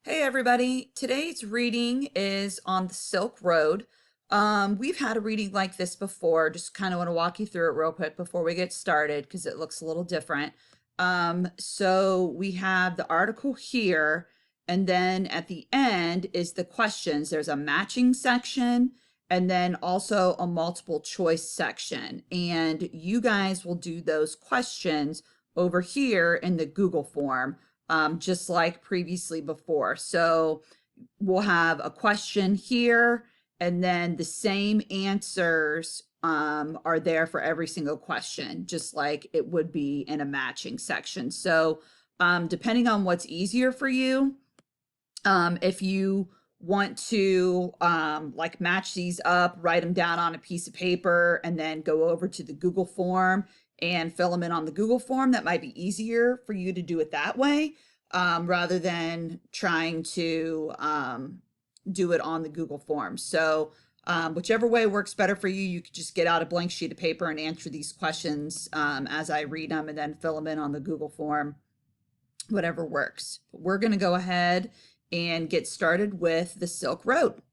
Hey everybody, today's reading is on the Silk Road. We've had a reading like this before, just kind of want to walk you through it real quick before we get started because it looks a little different. So we have the article here, and then at the end is the questions. There's a matching section and then also a multiple choice section. And you guys will do those questions over here in the Google form, just like previously before. So we'll have a question here, and then the same answers are there for every single question, just like it would be in a matching section. So depending on what's easier for you, if you want to like match these up, write them down on a piece of paper, and then go over to the Google form and fill them in on the Google form, that might be easier for you to do it that way, rather than trying to do it on the Google form. So whichever way works better for you, you could just get out a blank sheet of paper and answer these questions as I read them, and then fill them in on the Google form, whatever works. But we're going to go ahead and get started with the Silk Road.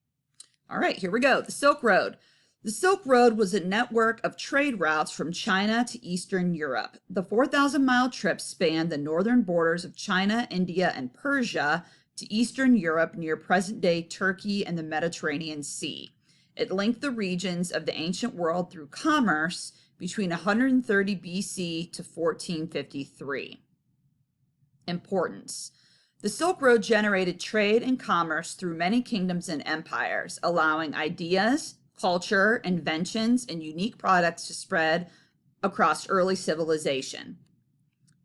All right, here we go. The Silk Road. The Silk Road was a network of trade routes from China to Eastern Europe. The 4,000-mile trip spanned the northern borders of China, India, and Persia to Eastern Europe near present-day Turkey and the Mediterranean Sea. It linked the regions of the ancient world through commerce between 130 BC to 1453. Importance. The Silk Road generated trade and commerce through many kingdoms and empires, allowing ideas, culture, inventions, and unique products to spread across early civilization.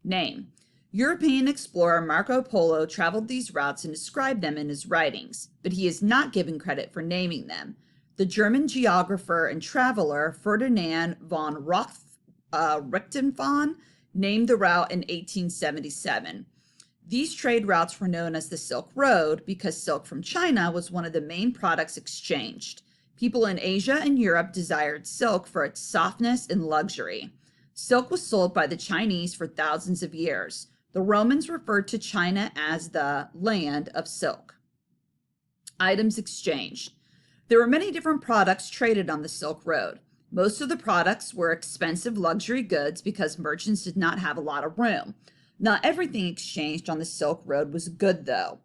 Name. European explorer Marco Polo traveled these routes and described them in his writings, but he is not given credit for naming them. The German geographer and traveler Ferdinand von Richthofen named the route in 1877. These trade routes were known as the Silk Road because silk from China was one of the main products exchanged. People in Asia and Europe desired silk for its softness and luxury. Silk was sold by the Chinese for thousands of years. The Romans referred to China as the land of silk. Items exchanged. There were many different products traded on the Silk Road. Most of the products were expensive luxury goods because merchants did not have a lot of room. Not everything exchanged on the Silk Road was good, though.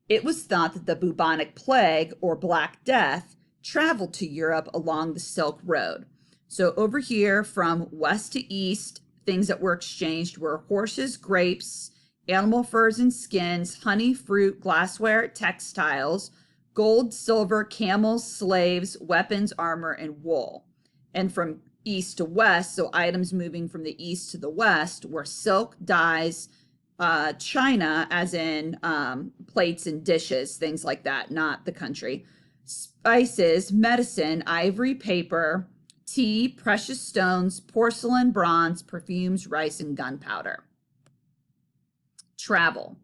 It was thought that the bubonic plague, or Black Death, traveled to Europe along the Silk Road. So over here, from west to east, things that were exchanged were horses, grapes, animal furs and skins, honey, fruit, glassware, textiles, gold, silver, camels, slaves, weapons, armor, and wool. And from east to west, so items moving from the east to the west, were silk, dyes, china, as in plates and dishes, things like that, not the country, spices, medicine, ivory, paper, tea, precious stones, porcelain, bronze, perfumes, rice, and gunpowder. Travel.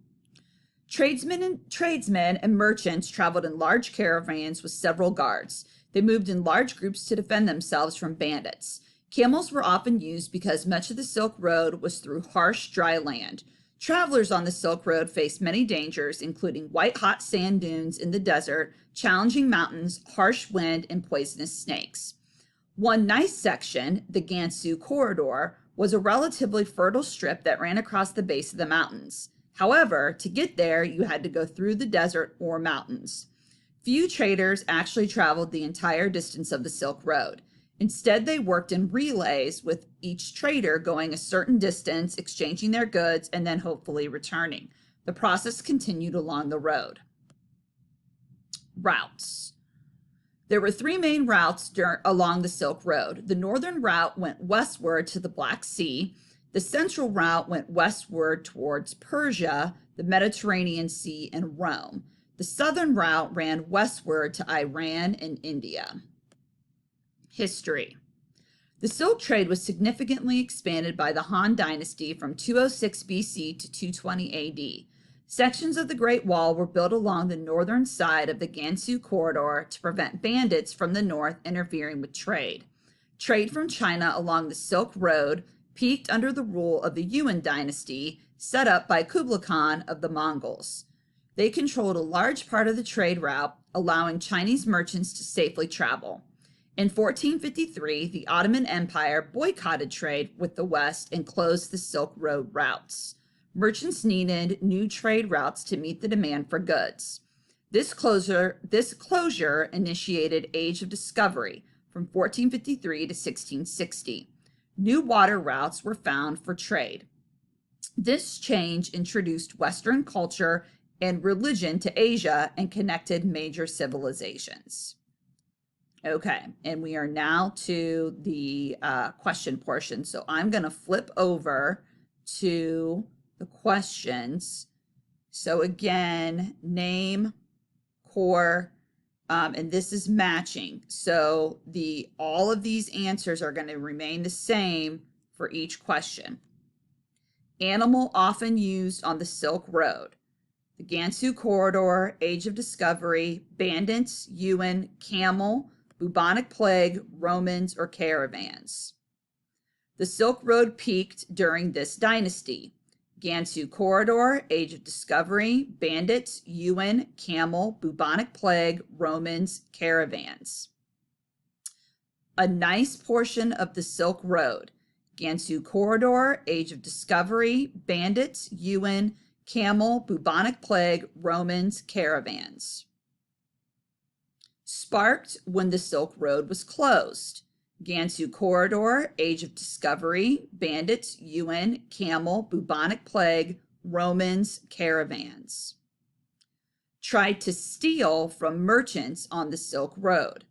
Tradesmen and merchants traveled in large caravans with several guards. They moved in large groups to defend themselves from bandits. Camels were often used because much of the Silk Road was through harsh, dry land. Travelers on the Silk Road faced many dangers, including white-hot sand dunes in the desert, challenging mountains, harsh wind, and poisonous snakes. One nice section, the Gansu Corridor, was a relatively fertile strip that ran across the base of the mountains. However, to get there, you had to go through the desert or mountains. Few traders actually traveled the entire distance of the Silk Road. Instead, they worked in relays, with each trader going a certain distance, exchanging their goods, and then hopefully returning. The process continued along the road. Routes. There were three main routes along the Silk Road. The northern route went westward to the Black Sea. The central route went westward towards Persia, the Mediterranean Sea, and Rome. The southern route ran westward to Iran and India. History. The silk trade was significantly expanded by the Han Dynasty from 206 BC to 220 AD. Sections of the Great Wall were built along the northern side of the Gansu Corridor to prevent bandits from the north interfering with trade. Trade from China along the Silk Road peaked under the rule of the Yuan Dynasty, set up by Kublai Khan of the Mongols. They controlled a large part of the trade route, allowing Chinese merchants to safely travel. In 1453, the Ottoman Empire boycotted trade with the West and closed the Silk Road routes. Merchants needed new trade routes to meet the demand for goods. This closure initiated Age of Discovery from 1453 to 1660. New water routes were found for trade. This change introduced Western culture and religion to Asia and connected major civilizations. Okay, and we are now to the question portion. So I'm going to flip over to the questions. So again, name, core, and this is matching. So all of these answers are going to remain the same for each question. Animal often used on the Silk Road. The Gansu Corridor, Age of Discovery, bandits, Yuan, camel, bubonic plague, Romans, or caravans. The Silk Road peaked during this dynasty. Gansu Corridor, Age of Discovery, bandits, Yuan, camel, bubonic plague, Romans, caravans. A nice portion of the Silk Road. Gansu Corridor, Age of Discovery, bandits, Yuan, camel, bubonic plague, Romans, caravans. Sparked when the Silk Road was closed. Gansu Corridor, Age of Discovery, bandits, Yuan, camel, bubonic plague, Romans, caravans. Tried to steal from merchants on the Silk Road.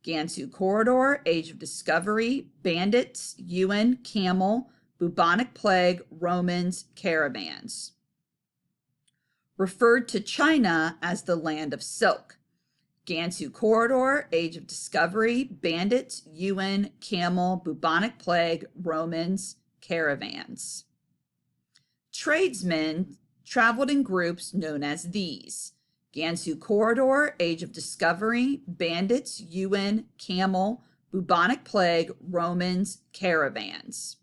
Gansu Corridor, Age of Discovery, bandits, Yuan, camel, bubonic plague, Romans, caravans. Referred to China as the land of silk. Gansu Corridor, Age of Discovery, bandits, Yuan, camel, bubonic plague, Romans, caravans. Tradesmen traveled in groups known as these. Gansu Corridor, Age of Discovery, bandits, Yuan, camel, bubonic plague, Romans, caravans.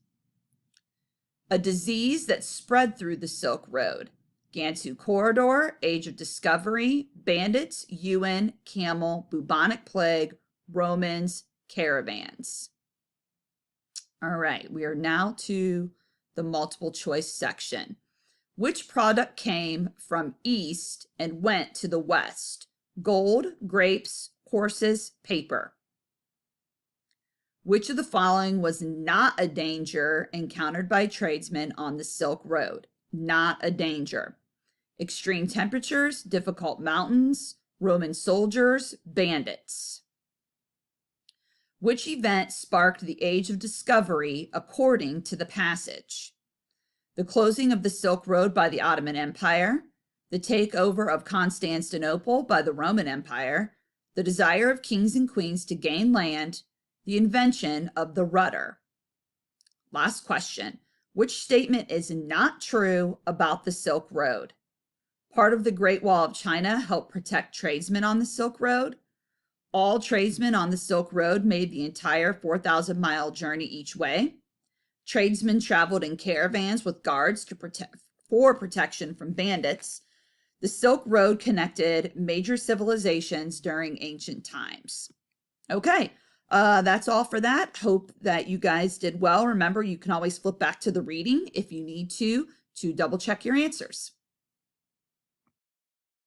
A disease that spread through the Silk Road. Gansu Corridor, Age of Discovery, bandits, Yuan, camel, bubonic plague, Romans, caravans. All right, we are now to the multiple choice section. Which product came from east and went to the west? Gold, grapes, horses, paper. Which of the following was not a danger encountered by tradesmen on the Silk Road? Not a danger. Extreme temperatures, difficult mountains, Roman soldiers, bandits. Which event sparked the Age of Discovery according to the passage? The closing of the Silk Road by the Ottoman Empire, the takeover of Constantinople by the Roman Empire, the desire of kings and queens to gain land, the invention of the rudder. Last question. Which statement is not true about the Silk Road? Part of the Great Wall of China helped protect tradesmen on the Silk Road. All tradesmen on the Silk Road made the entire 4,000-mile journey each way. Tradesmen traveled in caravans with guards for protection from bandits. The Silk Road connected major civilizations during ancient times. Okay, that's all for that. Hope that you guys did well. Remember, you can always flip back to the reading if you need to double check your answers.